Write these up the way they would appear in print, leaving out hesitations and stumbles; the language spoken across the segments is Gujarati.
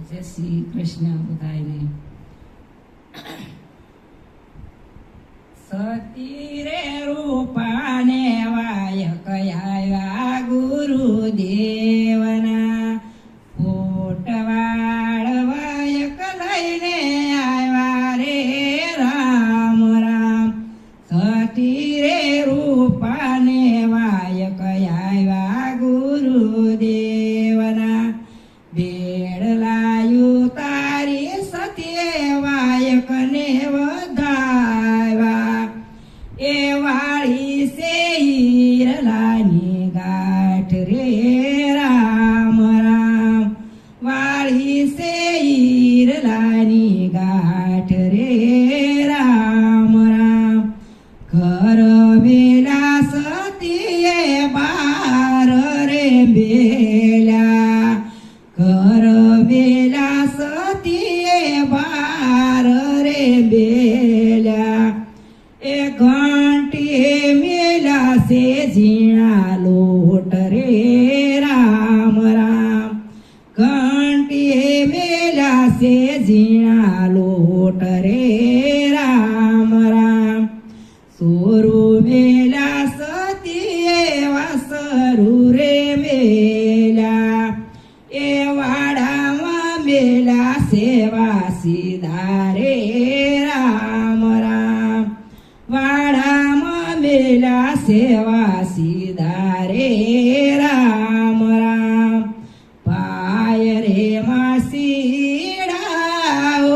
જય શ્રી કૃષ્ણ બધાને. સતી રે રૂપાને વાયક આવ્યા ગુરુદેવના, કોટવાળ વાયક લઈને આવ્યા રે રામ રામ. સતી રે રૂપાને વાયક આવ્યા ગુરુદેવના, બેડ લાયું તારી સતીએ વાયકને વધાવ્યા. એ વાળી સે હીરલાની ગાંઠ રે રામ રામ, વાળી સે હીરલાની ગાંઠ રે રામ રામ. ઘર વેલા સતીએ બાર રે બેલા, ઘર વેલા સતીએ બાર રે બેલા. એ ઘંટીએ મેલા સે ઝીણા લોટ રે રામ રામ, ઘંટીએ મેલા સે ઝીણા લોટ રે રામ રામ. સોરું મેલા સતીએ વાસરું રે મેલા, એ વાડામાં મેલા સેવા સીધા રે રામ રામ, વાડામાં મેલા સેવા સીધા રે રામ રામ. પાય રે માસીડા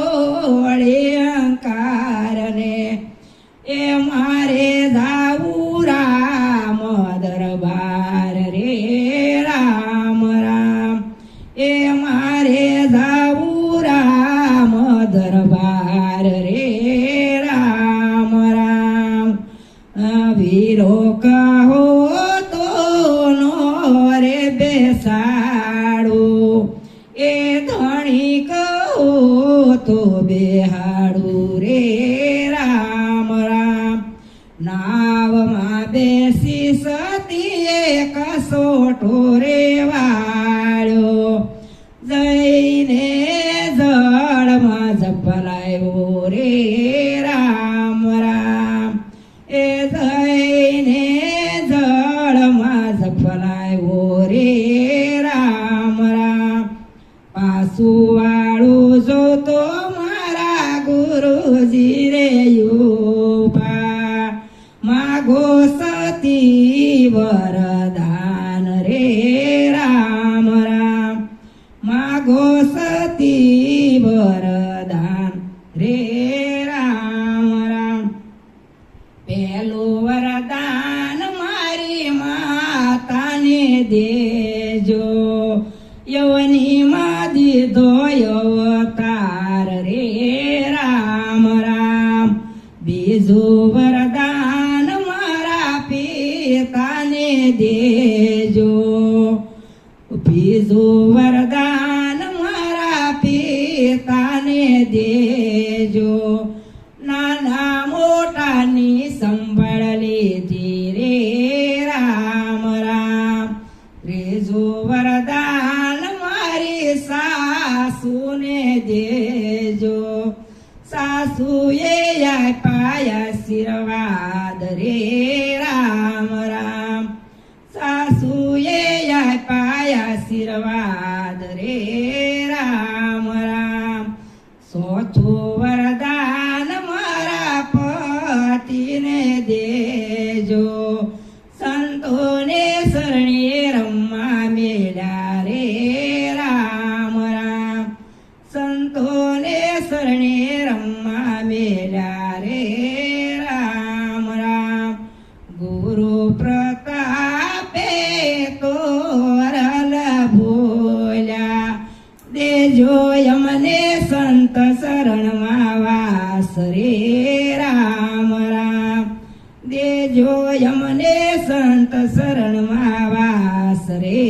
ઓળે અંકારને, એ મારે જાવું રામ દરબાર રે રામ રામ, એ મારે જાવું રામ દરબાર રે રામ રામ. વીરો કહો તો નો રે બેસાડો, એ ધણી કહો તો બેહાડું રે રામ રામ. નાવમાં બેસી સતીએ કસોટો રે વાળ્યો, જઈને જળમાં ઝપલાયો રે રામ રામ, એ જઈને જળમાં ઝપલાયો રે રામ રામ. પાછું વાળું જોતો મારા ગુરુજી રે યુપા, માગો સતી વરદાન રે રામ રામ, માગો સતી વરદાન રે રામ રામ. પહેલું વરદાન મારી માતાને દેજો, યવનીમાં દીધો અવતાર રે રામ રામ. બીજું વરદાન મારા પિતાને દેજો, બીજું વરદાન મારા પિતાને દેજો. નાના મોટાની સંભાળ લીધી રે રામ રામ. ત્રીજું વરદાન મારી સાસુને દેજો, સાસુએ આપ્યા આશીર્વાદ રે રામ રામ, સાસુએ આપ્યા આશીર્વાદ રે રામ રામ. ચોથું વરદાન મારા પતિને દેજો, સંતોને શરણે રમવા મેળ્યા રે રામ રામ, સંતોને શરણે રમવા મેળ્યા રે રામ રામ. ગુરુ પ્રતાપે તોરલ ભોલ્યા, દેજો યમને સંત શરણમાં વાસ રે રામ રામ, દેજો યમને સંત શરણમાં વાસ રે